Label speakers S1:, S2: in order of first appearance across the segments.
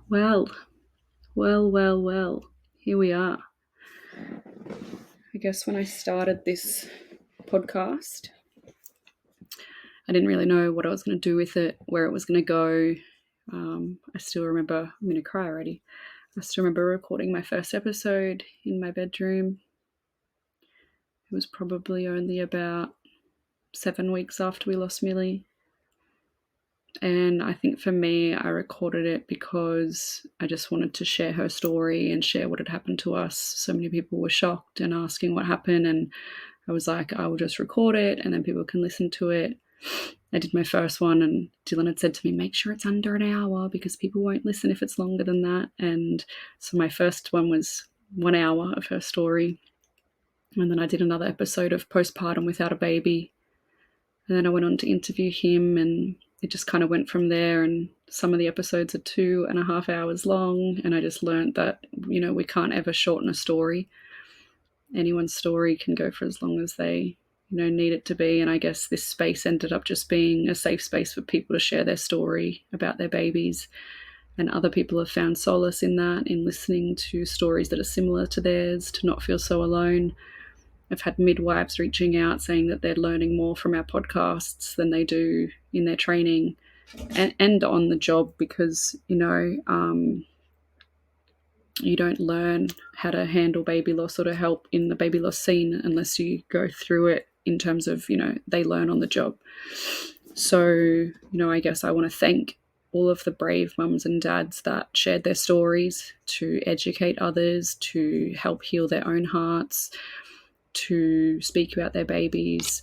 S1: Well, well. Here we are. I guess when I started this podcast, I didn't really know what I was going to do with it, where it was going to go. I still remember, I'm going to cry already. I still remember recording my first episode in my bedroom. It was probably only about 7 weeks after we lost Milli. And I think for me, I recorded it because I just wanted to share her story and share what had happened to us. So many people were shocked and asking what happened. And I was like, I will just record it and then people can listen to it. I did my first one, and Dylan had said to me, make sure it's under an hour because people won't listen if it's longer than that. And so my first one was 1 hour of her story. And then I did another episode of postpartum without a baby. And then I went on to interview him, and it just kind of went from there. And some of the episodes are 2.5 hours long. And I just learned that, we can't ever shorten a story. Anyone's story can go for as long as they, need it to be. And I guess this space ended up just being a safe space for people to share their story about their babies. And other people have found solace in that, in listening to stories that are similar to theirs, to not feel so alone. I've had midwives reaching out saying that they're learning more from our podcasts than they do in their training and on the job because, you don't learn how to handle baby loss or to help in the baby loss scene unless you go through it in terms of, they learn on the job. So, I guess I want to thank all of the brave mums and dads that shared their stories to educate others, to help heal their own hearts, to speak about their babies.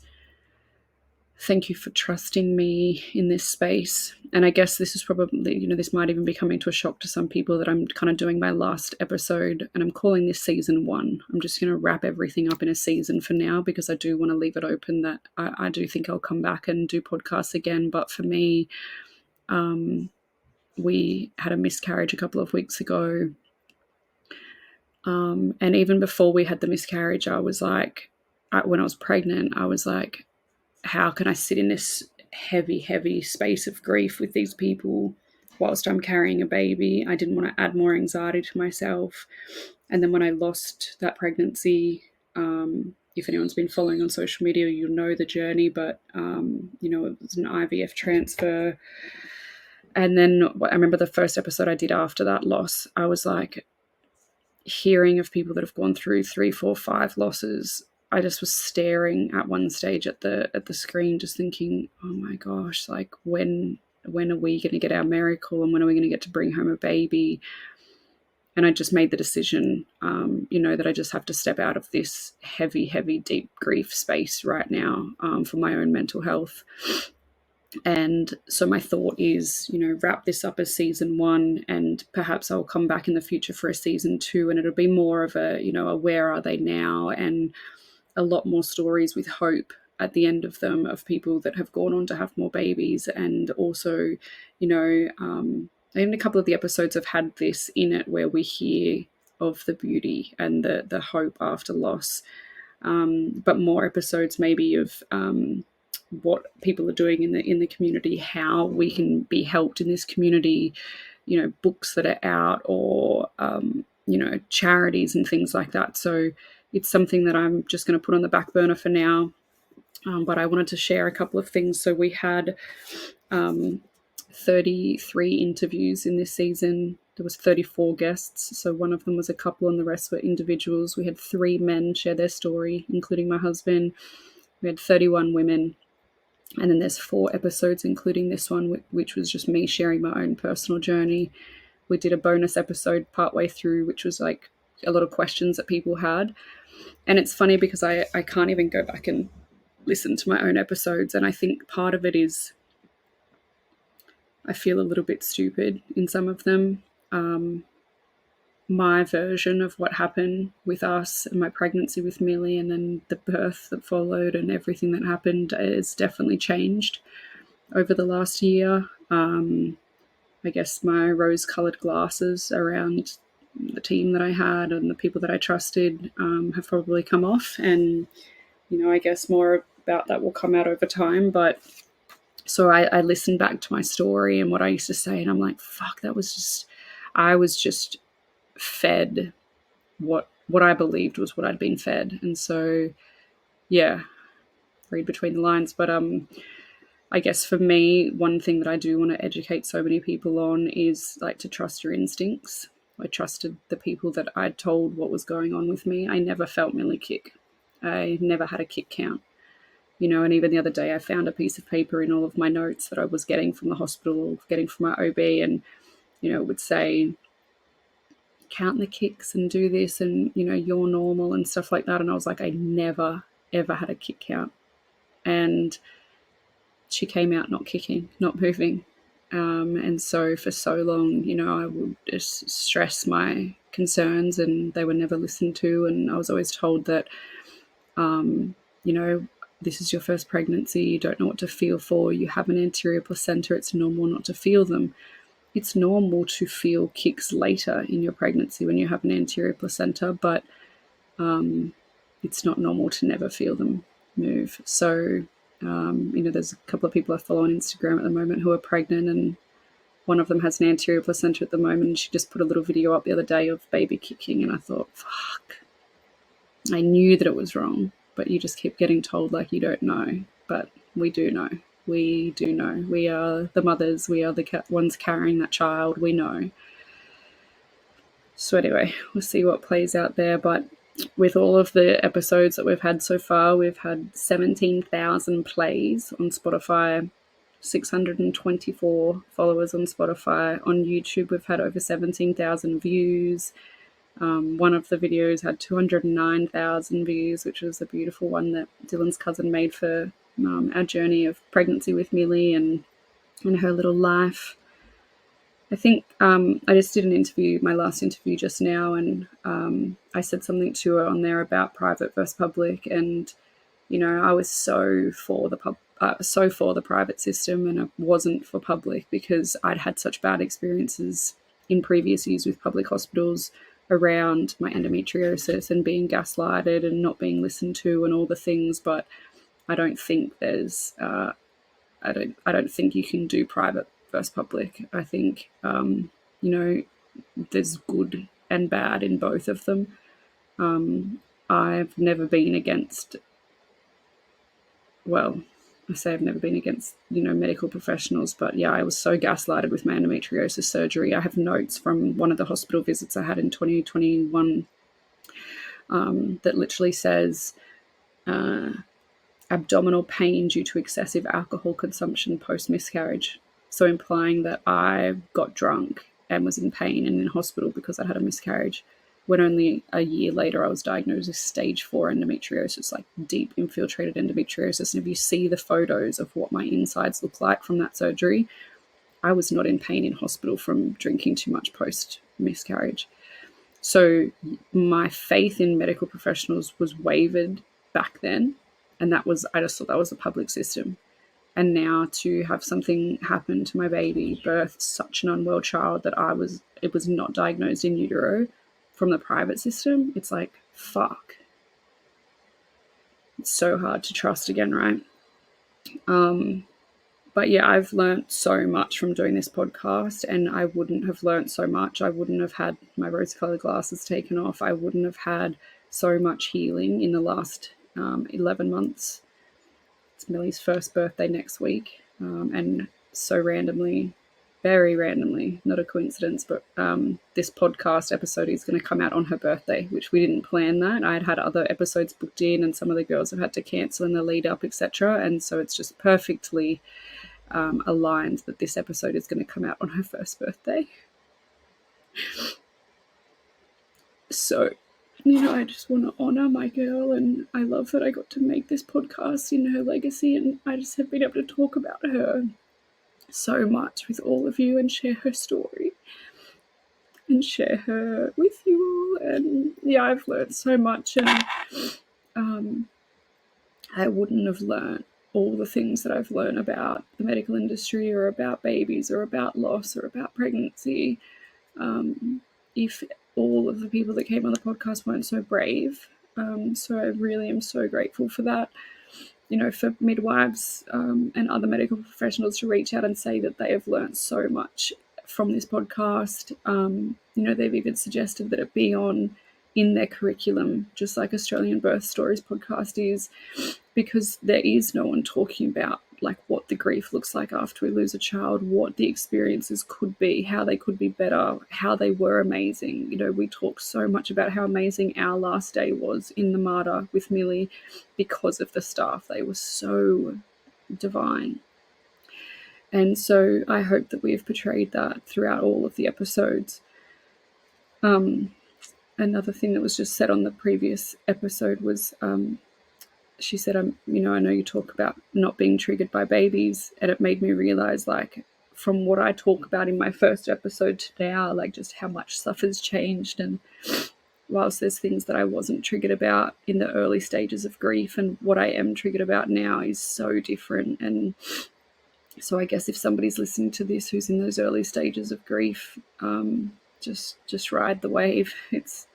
S1: Thank you for trusting me in this space. And I guess this is probably, this might even be coming to a shock to some people that I'm kind of doing my last episode and I'm calling this season 1. I'm just going to wrap everything up in a season for now because I do want to leave it open that I do think I'll come back and do podcasts again. But for me, we had a miscarriage a couple of weeks ago. And even before we had the miscarriage, I was like, when I was pregnant, I was like, how can I sit in this heavy space of grief with these people whilst I'm carrying a baby? I didn't want to add more anxiety to myself. And then when I lost that pregnancy, if anyone's been following on social media, you'll know the journey, but, it was an IVF transfer. And then I remember the first episode I did after that loss, I was like, hearing of people that have gone through 3, 4, 5 losses, I just was staring at one stage at the screen, just thinking, oh my gosh, like when are we going to get our miracle and when are we going to get to bring home a baby? And I just made the decision, that I just have to step out of this heavy, deep grief space right now for my own mental health. And so my thought is, wrap this up as season 1 and perhaps I'll come back in the future for a season 2 and it'll be more of a, a where are they now and a lot more stories with hope at the end of them of people that have gone on to have more babies. And also, even a couple of the episodes have had this in it where we hear of the beauty and the hope after loss. But more episodes maybe of what people are doing in the community, how we can be helped in this community, books that are out or, charities and things like that. So it's something that I'm just going to put on the back burner for now. But I wanted to share a couple of things. So we had 33 interviews in this season. There was 34 guests. So one of them was a couple and the rest were individuals. We had 3 men share their story, including my husband. We had 31 women. And then there's 4 episodes, including this one, which was just me sharing my own personal journey. We did a bonus episode partway through, which was like a lot of questions that people had. And it's funny because I can't even go back and listen to my own episodes. And I think part of it is I feel a little bit stupid in some of them. My version of what happened with us and my pregnancy with Milli and then the birth that followed and everything that happened has definitely changed over the last year. I guess my rose-coloured glasses around the team that I had and the people that I trusted have probably come off. And, I guess more about that will come out over time. But so I listened back to my story and what I used to say and I'm like, fuck, that was just, I was just fed what I believed was what I'd been fed. And so, yeah, read between the lines. But I guess for me, one thing that I do want to educate so many people on is like to trust your instincts. I trusted the people that I'd told what was going on with me. I never felt Milli kick. I never had a kick count. And even the other day I found a piece of paper in all of my notes that I was getting from the hospital, getting from my OB, and, it would say, count the kicks and do this and, you're normal and stuff like that. And I was like, I never, ever had a kick count. And she came out not kicking, not moving. And so for so long, I would just stress my concerns and they were never listened to. And I was always told that, this is your first pregnancy, you don't know what to feel for, you have an anterior placenta, it's normal not to feel them. It's normal to feel kicks later in your pregnancy when you have an anterior placenta, but it's not normal to never feel them move. So, there's a couple of people I follow on Instagram at the moment who are pregnant, and one of them has an anterior placenta at the moment, and she just put a little video up the other day of baby kicking, and I thought, fuck, I knew that it was wrong, but you just keep getting told like you don't know. But we do know. We do know. We are the mothers. We are the ones carrying that child. We know. So anyway, we'll see what plays out there. But with all of the episodes that we've had so far, we've had 17,000 plays on Spotify, 624 followers on Spotify. On YouTube, we've had over 17,000 views. One of the videos had 209,000 views, which was a beautiful one that Dylan's cousin made for our journey of pregnancy with Milli and her little life. I think I just did an interview, my last interview just now, and I said something to her on there about private versus public, and I was so for the private system, and I wasn't for public because I'd had such bad experiences in previous years with public hospitals around my endometriosis and being gaslighted and not being listened to and all the things. But I don't think there's I don't think you can do private versus public. I think there's good and bad in both of them. I've never been against, well, I say I've never been against, medical professionals, but yeah, I was so gaslighted with my endometriosis surgery. I have notes from one of the hospital visits I had in 2021 that literally says abdominal pain due to excessive alcohol consumption post-miscarriage. So implying that I got drunk and was in pain and in hospital because I had a miscarriage, when only a year later I was diagnosed with stage 4 endometriosis, like deep infiltrated endometriosis. And if you see the photos of what my insides look like from that surgery, I was not in pain in hospital from drinking too much post-miscarriage. So my faith in medical professionals was wavered back then. And I just thought that was a public system. And now to have something happen to my baby, birth such an unwell child that it was not diagnosed in utero from the private system, it's like, fuck. It's so hard to trust again, right? But yeah, I've learned so much from doing this podcast, and I wouldn't have learned so much. I wouldn't have had my rose-colored glasses taken off. I wouldn't have had so much healing in the last 11 months. It's Milli's first birthday next week, and so randomly, very randomly, not a coincidence, but this podcast episode is going to come out on her birthday, which we didn't plan that. I had other episodes booked in, and some of the girls have had to cancel in the lead up, etc. And so it's just perfectly aligned that this episode is going to come out on her first birthday. So, I just want to honour my girl, and I love that I got to make this podcast in her legacy, and I just have been able to talk about her so much with all of you and share her story and share her with you all. And yeah, I've learned so much, and I wouldn't have learned all the things that I've learned about the medical industry or about babies or about loss or about pregnancy if all of the people that came on the podcast weren't so brave. So I really am so grateful for that. For midwives and other medical professionals to reach out and say that they have learned so much from this podcast. They've even suggested that it be on in their curriculum, just like Australian Birth Stories podcast is, because there is no one talking about like what the grief looks like after we lose a child, what the experiences could be, how they could be better, how they were amazing. We talk so much about how amazing our last day was in the Mater with Milli because of the staff. They were so divine. And so I hope that we've portrayed that throughout all of the episodes. Another thing that was just said on the previous episode was she said, I know you talk about not being triggered by babies, and it made me realize, like, from what I talk about in my first episode to now, like just how much stuff has changed. And whilst there's things that I wasn't triggered about in the early stages of grief, and what I am triggered about now is so different. And so I guess if somebody's listening to this who's in those early stages of grief, just ride the wave. It's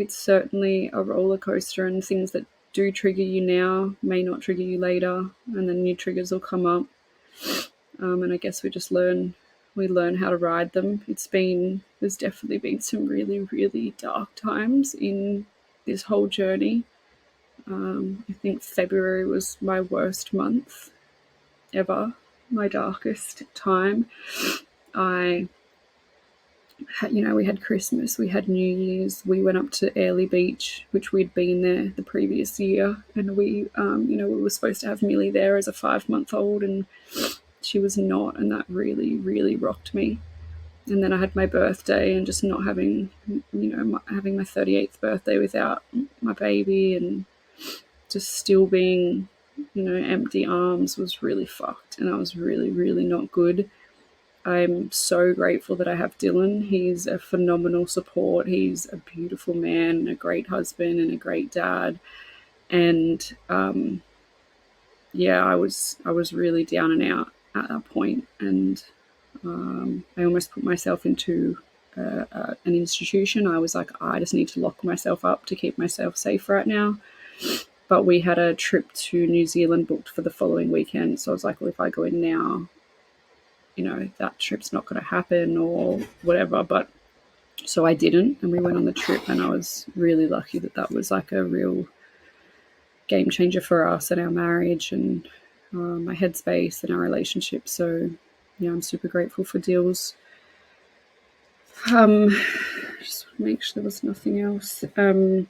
S1: certainly a roller coaster, and things that do trigger you now may not trigger you later, and then new triggers will come up. And I guess we learn how to ride them. There's definitely been some really, really dark times in this whole journey. I think February was my worst month ever, my darkest time. We had Christmas, we had New Year's, we went up to Airlie Beach, which we'd been there the previous year, and we were supposed to have Milli there as a 5-month-old, and she was not, and that really, really rocked me. And then I had my birthday, and just not having my 38th birthday without my baby, and just still being, empty arms was really fucked, and I was really, really not good. I'm so grateful that I have Dylan. He's a phenomenal support. He's a beautiful man, a great husband, and a great dad. And I was really down and out at that point, and I almost put myself into an institution. I was like, I just need to lock myself up to keep myself safe right now. But we had a trip to New Zealand booked for the following weekend, so I was like, well, if I go in now, that trip's not going to happen or whatever. But so I didn't, and we went on the trip, and I was really lucky that was like a real game changer for us and our marriage and my headspace and our relationship. So I'm super grateful for Deals. Just make sure there was nothing else. We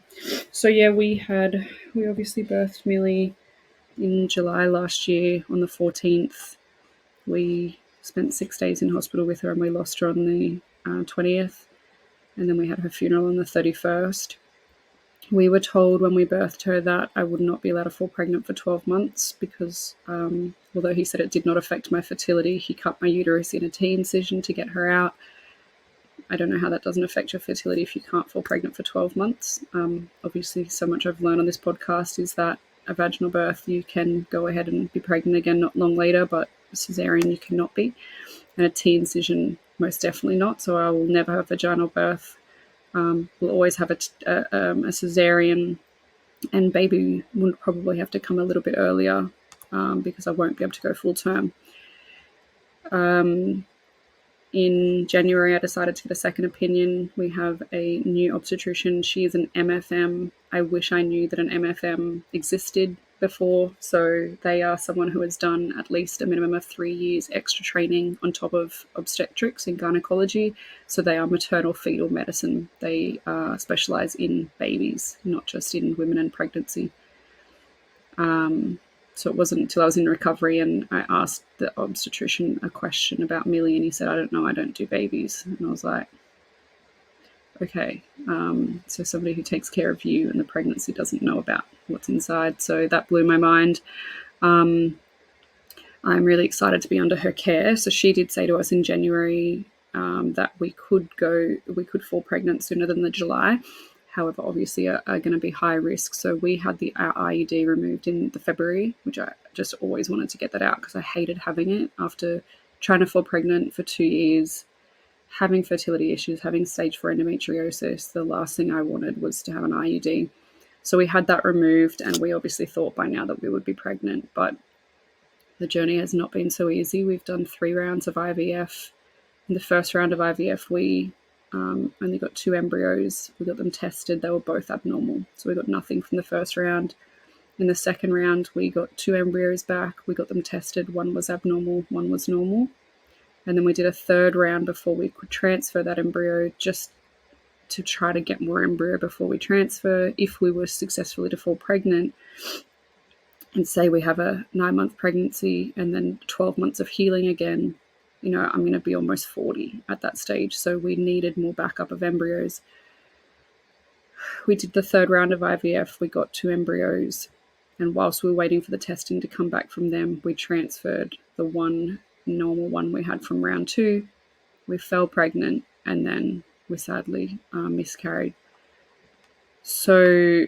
S1: obviously birthed Milli in July last year on the 14th. We spent 6 days in hospital with her, and we lost her on the 20th, and then we had her funeral on the 31st. We were told when we birthed her that I would not be allowed to fall pregnant for 12 months because although he said it did not affect my fertility, he cut my uterus in a T-incision to get her out. I don't know how that doesn't affect your fertility if you can't fall pregnant for 12 months. Obviously, so much I've learned on this podcast is that a vaginal birth, you can go ahead and be pregnant again not long later, but a cesarean you cannot be, and a T-incision most definitely not. So I will never have vaginal birth. We'll always have a cesarean, and baby would probably have to come a little bit earlier because I won't be able to go full term. In January, I decided to get a second opinion. We have a new obstetrician. She is an MFM. I wish I knew that an MFM existed before. So they are someone who has done at least a minimum of 3 years extra training on top of obstetrics and gynecology. So they are maternal fetal medicine. They specialize in babies, not just in women and pregnancy. So it wasn't until I was in recovery and I asked the obstetrician a question about Milli, and he said, I don't know, I don't do babies. And I was like, okay, so somebody who takes care of you and the pregnancy doesn't know about what's inside. So that blew my mind. I'm really excited to be under her care. So she did say to us in January that we could fall pregnant sooner than the July. However, obviously are going to be high risk. So we had our IUD removed in the February, which I just always wanted to get that out because I hated having it after trying to fall pregnant for 2 years, having fertility issues, having stage 4 endometriosis. The last thing I wanted was to have an IUD. So we had that removed, and we obviously thought by now that we would be pregnant, but the journey has not been so easy. We've done 3 rounds of IVF. In the first round of IVF, we only got 2 embryos. We got them tested. They were both abnormal. So we got nothing from the first round. In the second round, we got 2 embryos back. We got them tested. One was abnormal, one was normal. And then we did a third round before we could transfer that embryo, just to try to get more embryo before we transfer. If we were successfully to fall pregnant, and say we have a 9-month pregnancy and then 12 months of healing again, I'm going to be almost 40 at that stage. So we needed more backup of embryos. We did the third round of IVF. We got 2 embryos. And whilst we were waiting for the testing to come back from them, we transferred the one normal one we had from round 2. We fell pregnant, and then we sadly miscarried. So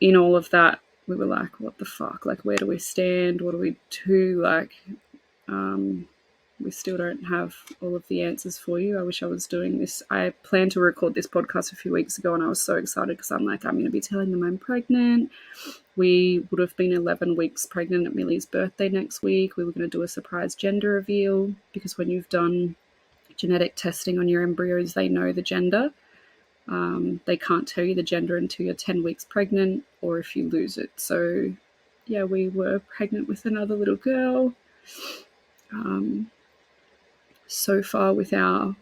S1: in all of that, we were like, what the fuck? Like, where do we stand? What do we do? Like, we still don't have all of the answers for you. I wish I was doing this. I planned to record this podcast a few weeks ago, and I was so excited because I'm like, I'm going to be telling them I'm pregnant. We would have been 11 weeks pregnant at Milli's birthday next week. We were going to do a surprise gender reveal, because when you've done genetic testing on your embryos, they know the gender. They can't tell you the gender until you're 10 weeks pregnant or if you lose it. So, yeah, we were pregnant with another little girl. So far we've had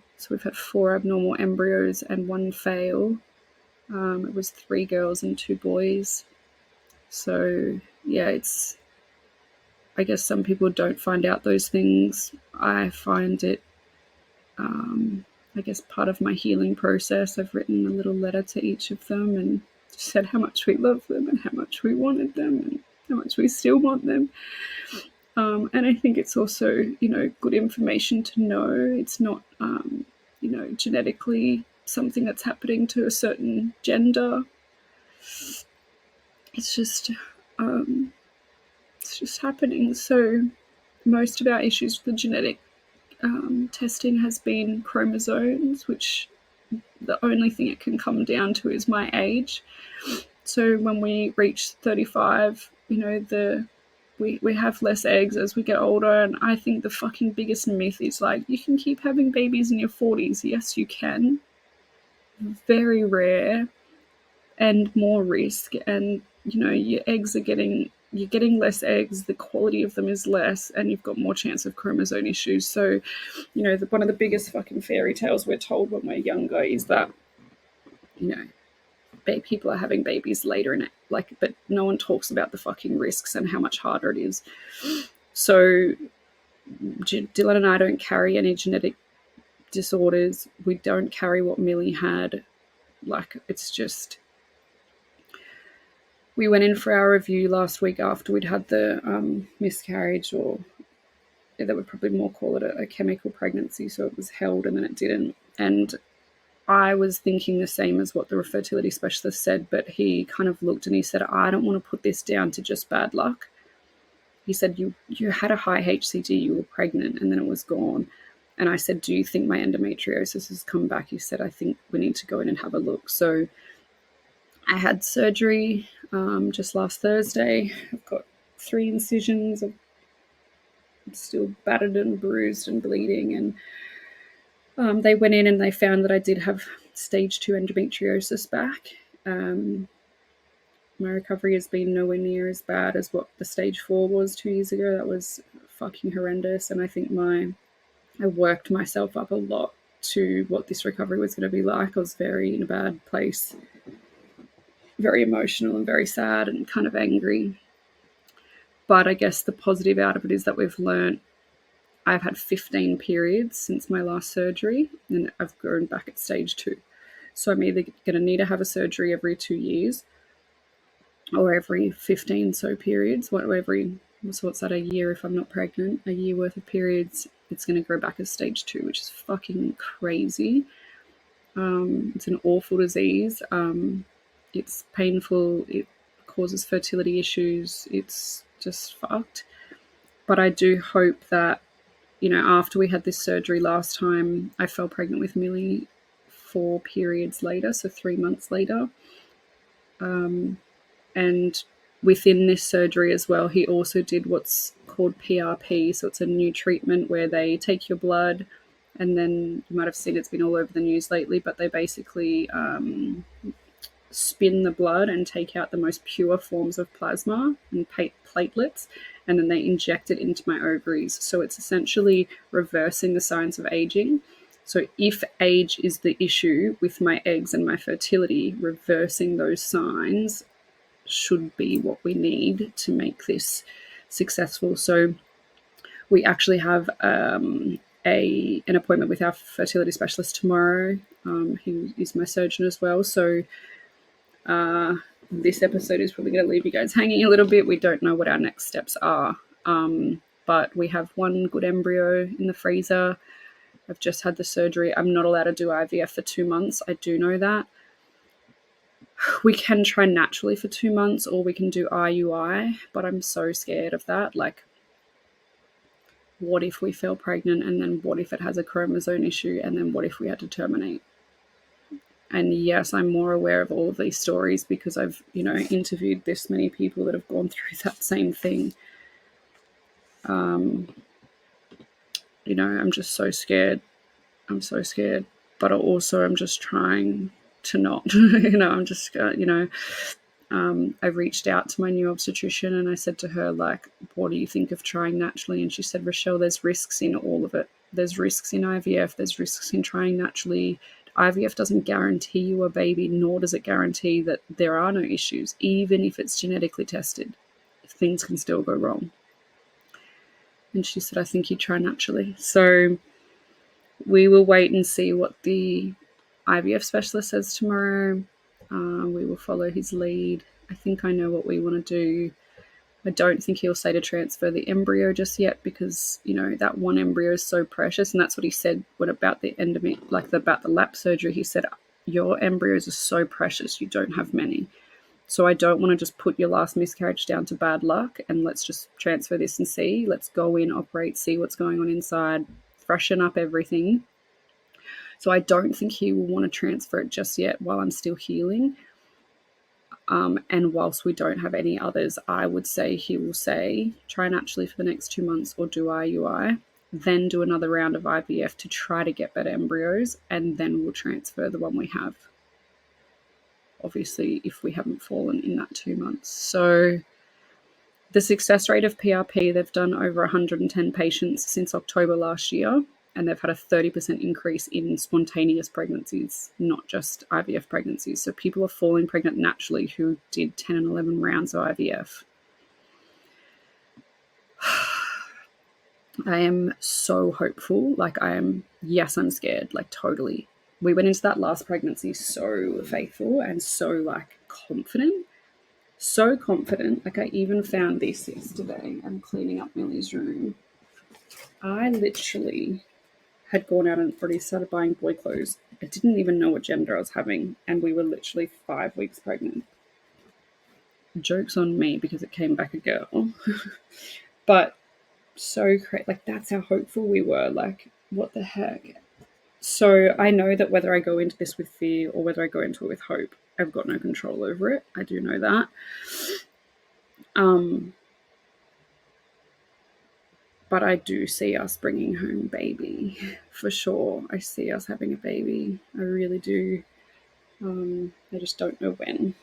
S1: 4 abnormal embryos and 1 fail. It was 3 girls and 2 boys. So, yeah, I guess some people don't find out those things. I find it I guess part of my healing process. I've written a little letter to each of them and said how much we love them and how much we wanted them and how much we still want them. And I think it's also, good information to know. It's not, genetically something that's happening to a certain gender. It's just happening. So most of our issues with the genetic testing has been chromosomes, which the only thing it can come down to is my age. So when we reach 35, we have less eggs as we get older. And I think the fucking biggest myth is like, you can keep having babies in your 40s. Yes, you can. Very rare and more risk. And, your eggs you're getting less eggs, the quality of them is less, and you've got more chance of chromosome issues. So, one of the biggest fucking fairy tales we're told when we're younger is that, people are having babies later in it, but no one talks about the fucking risks and how much harder it is. So Dylan and I don't carry any genetic disorders. We don't carry what Milli had. It's just, we went in for our review last week after we'd had the miscarriage, or they would probably more call it a chemical pregnancy. So it was held and then it didn't. And I was thinking the same as what the fertility specialist said, but he kind of looked and he said, I don't want to put this down to just bad luck. He said, you had a high HCG, you were pregnant, and then it was gone. And I said, do you think my endometriosis has come back? He said, I think we need to go in and have a look. So I had surgery just last Thursday. I've got 3 incisions. I'm still battered and bruised and bleeding. And they went in and they found that I did have stage 2 endometriosis back. My recovery has been nowhere near as bad as what the stage 4 was 2 years ago. That was fucking horrendous. And I think I worked myself up a lot to what this recovery was going to be like. I was very in a bad place, very emotional and very sad and kind of angry. But I guess the positive out of it is that we've learned. I've had 15 periods since my last surgery, and I've grown back at stage 2. So I'm either going to need to have a surgery every 2 years or every 15 periods. So what's that, a year if I'm not pregnant? A year worth of periods, it's going to grow back as stage 2, which is fucking crazy. It's an awful disease. It's painful. It causes fertility issues. It's just fucked. But I do hope that, after we had this surgery last time, I fell pregnant with Milli 4 periods later, so 3 months later. And within this surgery as well, he also did what's called PRP. So it's a new treatment where they take your blood And then you might have seen it's been all over the news lately, but they basically spin the blood and take out the most pure forms of plasma and platelets, and then they inject it into my ovaries. So it's essentially reversing the signs of aging. So if age is the issue with my eggs and my fertility, reversing those signs should be what we need to make this successful. So we actually have an appointment with our fertility specialist tomorrow. He is my surgeon as well. So this episode is probably going to leave you guys hanging a little bit. We don't know what our next steps are. But we have one good embryo in the freezer. I've just had the surgery. I'm not allowed to do IVF for 2 months. I do know that. We can try naturally for 2 months, or we can do IUI, but I'm so scared of that. Like, what if we fell pregnant, and then what if it has a chromosome issue, and then what if we had to terminate? And yes, I'm more aware of all of these stories because I've, interviewed this many people that have gone through that same thing. I'm just so scared. I'm so scared. But also I'm just trying to not, I'm just, I reached out to my new obstetrician and I said to her, like, what do you think of trying naturally? And she said, Rochelle, there's risks in all of it. There's risks in IVF. There's risks in trying naturally. IVF doesn't guarantee you a baby, nor does it guarantee that there are no issues. Even if it's genetically tested, things can still go wrong. And she said, I think you try naturally. So we will wait and see what the IVF specialist says tomorrow. We will follow his lead. I think I know what we want to do. I don't think he'll say to transfer the embryo just yet because, that one embryo is so precious. And that's what he said about the about the lap surgery. He said, your embryos are so precious, you don't have many. So I don't want to just put your last miscarriage down to bad luck and let's just transfer this and see. Let's go in, operate, see what's going on inside, freshen up everything. So I don't think he will want to transfer it just yet while I'm still healing. And whilst we don't have any others, I would say he will say, try naturally for the next 2 months or do IUI, then do another round of IVF to try to get better embryos, and then we'll transfer the one we have. Obviously, if we haven't fallen in that 2 months. So the success rate of PRP, they've done over 110 patients since October last year, and they've had a 30% increase in spontaneous pregnancies, not just IVF pregnancies. So people are falling pregnant naturally who did 10 and 11 rounds of IVF. I am so hopeful. Yes, I'm scared, totally. We went into that last pregnancy so faithful and so confident. So confident. I even found this yesterday. I'm cleaning up Milli's room. I literally had gone out and already started buying boy clothes. I didn't even know what gender I was having, and we were literally 5 weeks pregnant. Joke's on me because it came back a girl. But so crazy. That's how hopeful we were. What the heck? So I know that whether I go into this with fear or whether I go into it with hope, I've got no control over it. I do know that. But I do see us bringing home baby for sure. I see us having a baby. I really do. I just don't know when.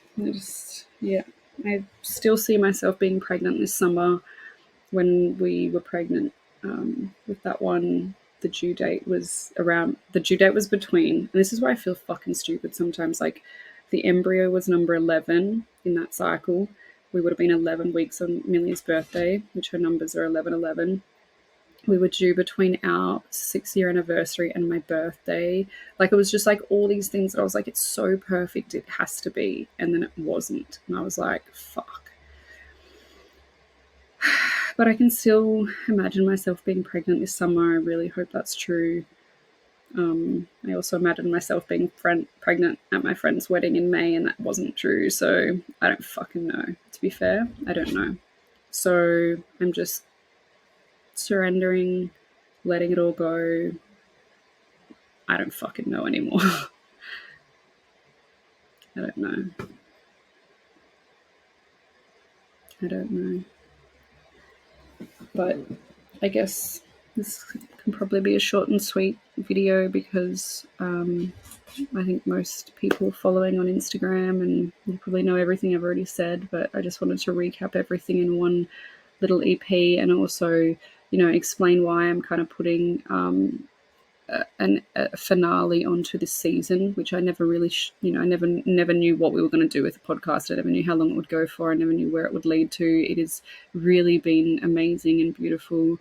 S1: I still see myself being pregnant this summer. When we were pregnant with that one, the due date was between, and this is why I feel fucking stupid sometimes. The embryo was number 11 in that cycle. We would have been 11 weeks on Milli's birthday, which her numbers are 1111. We were due between our 6-year anniversary and my birthday. It was just all these things that I was like, it's so perfect, it has to be. And then it wasn't. And I was like, fuck. But I can still imagine myself being pregnant this summer. I really hope that's true. I also imagine myself being pregnant at my friend's wedding in May, and that wasn't true. So I don't fucking know. To be fair, I don't know. So I'm just surrendering, letting it all go. I don't fucking know anymore. I don't know. But I guess This can probably be a short and sweet video because I think most people following on Instagram and you probably know everything I've already said, but I just wanted to recap everything in one little EP and also, explain why I'm kind of putting a finale onto this season, which I never really, I never knew what we were going to do with the podcast. I never knew how long it would go for. I never knew where it would lead to. It has really been amazing and beautiful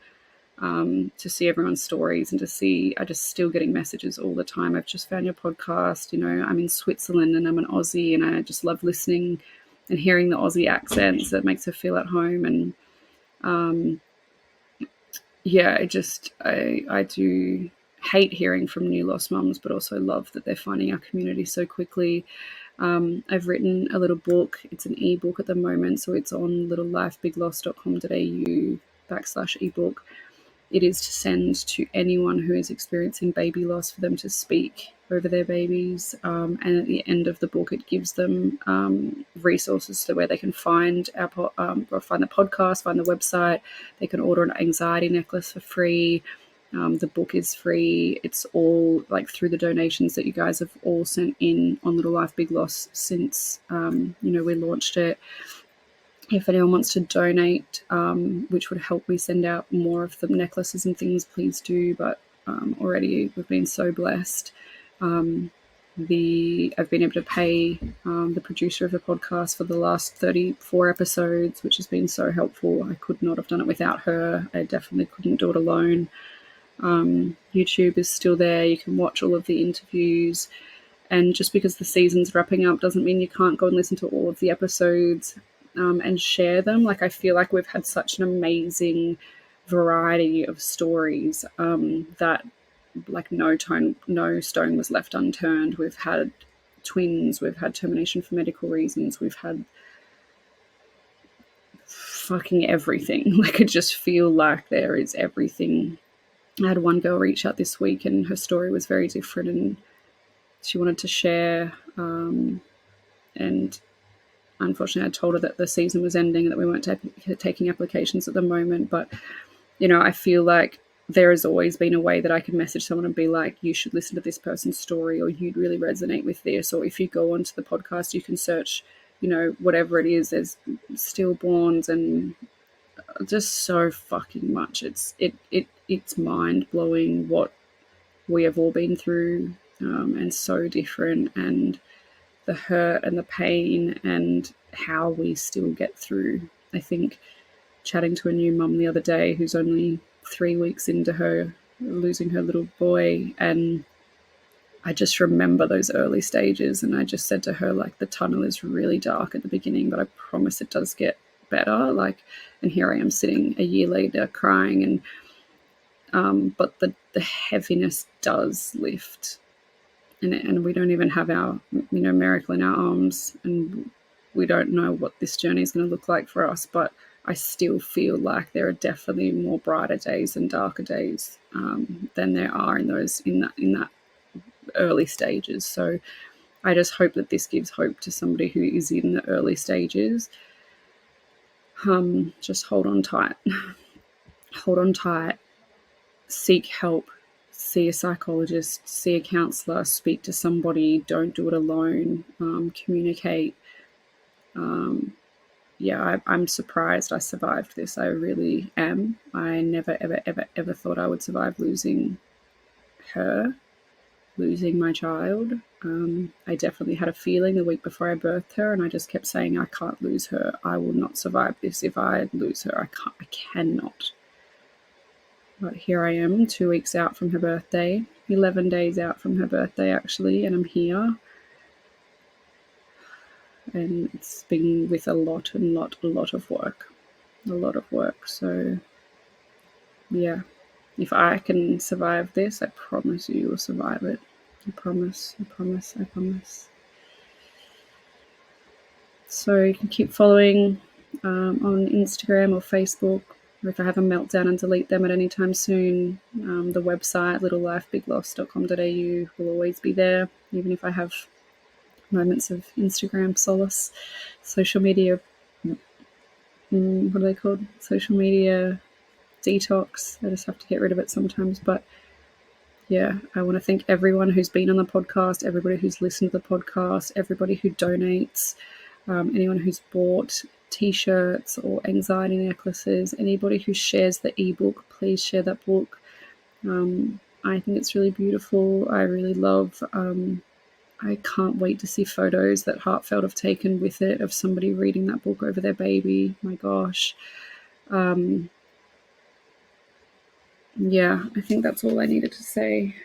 S1: to see everyone's stories and to see, I just still getting messages all the time. I've just found your podcast. I'm in Switzerland and I'm an Aussie and I just love listening and hearing the Aussie accents. That makes her feel at home. And I do hate hearing from new lost mums, but also love that they're finding our community so quickly. I've written a little book. It's an ebook at the moment, so it's on littlelifebigloss.com.au/ebook. It is to send to anyone who is experiencing baby loss for them to speak over their babies. And at the end of the book, it gives them resources to where they can find or find the podcast, find the website. They can order an anxiety necklace for free. The book is free. It's all through the donations that you guys have all sent in on Little Life Big Loss since we launched it. If anyone wants to donate, which would help me send out more of the necklaces and things, please do. But already we've been so blessed. I've been able to pay the producer of the podcast for the last 34 episodes, which has been so helpful. I could not have done it without her. I definitely couldn't do it alone. YouTube is still there. You can watch all of the interviews. And just because the season's wrapping up doesn't mean you can't go and listen to all of the episodes and share them. I feel like we've had such an amazing variety of stories that no stone was left unturned. We've had twins, we've had termination for medical reasons, we've had fucking everything. I just feel like there is everything. I had one girl reach out this week and her story was very different and she wanted to share and unfortunately I told her that the season was ending and that we weren't taking applications at the moment. But I feel like there has always been a way that I can message someone and be like, you should listen to this person's story, or you'd really resonate with this. Or if you go onto the podcast, you can search, whatever it is. There's stillborns and just so fucking much. It's mind blowing what we have all been through, and so different, and the hurt and the pain and how we still get through. I think chatting to a new mum the other day who's only 3 weeks into her losing her little boy, and I just remember those early stages, and I just said to her, the tunnel is really dark at the beginning, but I promise it does get better. And here I am sitting a year later crying, and but the heaviness does lift. And we don't even have our, miracle in our arms, and we don't know what this journey is going to look like for us. But I still feel like there are definitely more brighter days and darker days than there are in that early stages. So I just hope that this gives hope to somebody who is in the early stages. Just hold on tight. Hold on tight. Seek help. See a psychologist, see a counsellor, speak to somebody. Don't do it alone. Communicate. I'm surprised I survived this. I really am. I never, ever, ever, ever thought I would survive losing my child. I definitely had a feeling the week before I birthed her, and I just kept saying, I can't lose her. I will not survive this. If I lose her, I cannot. But here I am, 2 weeks out from her birthday, 11 days out from her birthday actually, and I'm here. And it's been with a lot of work. A lot of work. So, yeah, if I can survive this, I promise you will survive it. I promise. So you can keep following on Instagram or Facebook. If I have a meltdown and delete them at any time soon, the website littlelifebigloss.com.au will always be there, even if I have moments of Instagram solace. Social media, what are they called? Social media detox. I just have to get rid of it sometimes. But yeah, I want to thank everyone who's been on the podcast, everybody who's listened to the podcast, everybody who donates, anyone who's bought t-shirts or anxiety necklaces, anybody who shares the ebook. Please share that book. I think it's really beautiful. I really love. I can't wait to see photos that Heartfelt have taken with it of somebody reading that book over their baby. My gosh. Yeah, I think that's all I needed to say.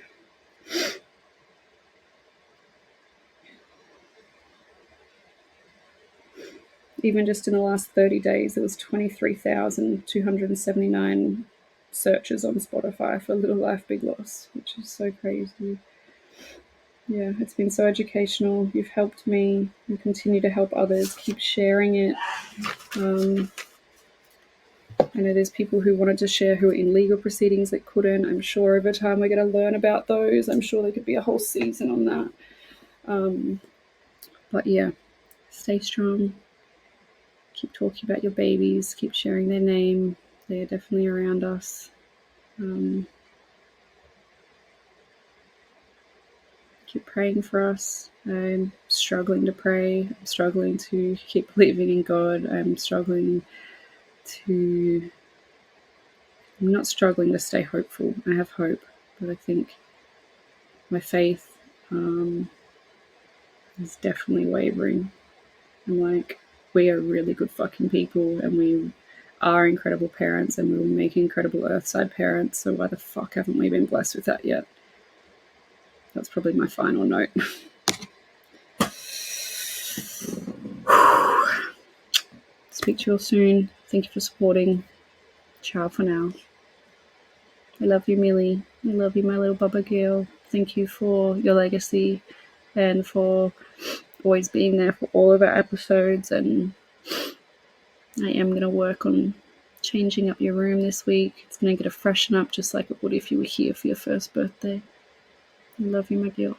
S1: Even just in the last 30 days, there was 23,279 searches on Spotify for Little Life, Big Loss, which is so crazy. Yeah, it's been so educational. You've helped me. You continue to help others. Keep sharing it. I know there's people who wanted to share who are in legal proceedings that couldn't. I'm sure over time we're going to learn about those. I'm sure there could be a whole season on that. But yeah, stay strong. Keep talking about your babies. Keep sharing their name. They're definitely around us. Keep praying for us. I'm struggling to pray. I'm struggling to keep believing in God. I'm not struggling to stay hopeful. I have hope, but I think my faith is definitely wavering. I'm like, we are really good fucking people, and we are incredible parents, and we will make incredible Earthside parents, so why the fuck haven't we been blessed with that yet? That's probably my final note. Speak to you all soon. Thank you for supporting. Ciao for now. I love you, Milli. I love you, my little Bubba girl. Thank you for your legacy and for always being there for all of our episodes. And I am going to work on changing up your room this week. It's going to get a freshen up just like it would if you were here for your first birthday. I love you, my girl.